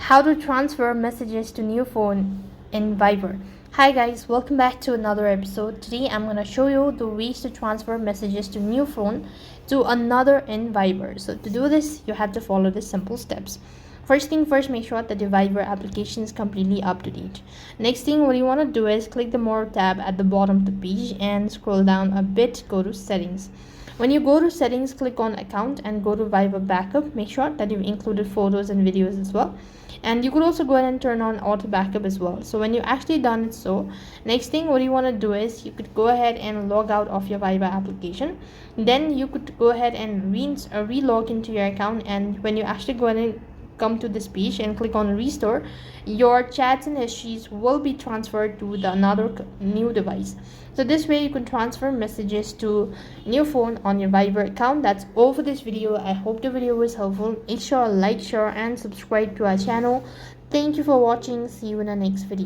how to transfer messages to new phone in Viber. Hi guys, welcome back to another episode. Today I'm going to show you the ways to transfer messages to new phone to another in Viber. So to do this, you have to follow the simple steps. First thing first, make sure that your Viber application is completely up to date. Next thing, what you want to do is click the More tab at the bottom of the page and scroll down a bit, go to Settings. When you go to Settings, click on Account and go to Viber Backup. Make sure that you've included photos and videos as well. And you could also go ahead and turn on auto backup as well. So when you actually done it, so next thing what you want to do is you could go ahead and log out of your Viber application. Then you could go ahead and re-log into your account, and when you actually go ahead and come to this page and click on restore, your chats and histories will be transferred to the another new device. So this way you can transfer messages to new phone on your Viber account. That's all for this video. I hope the video was helpful. Make sure to like, share and subscribe to our channel. Thank you for watching. See you in the next video.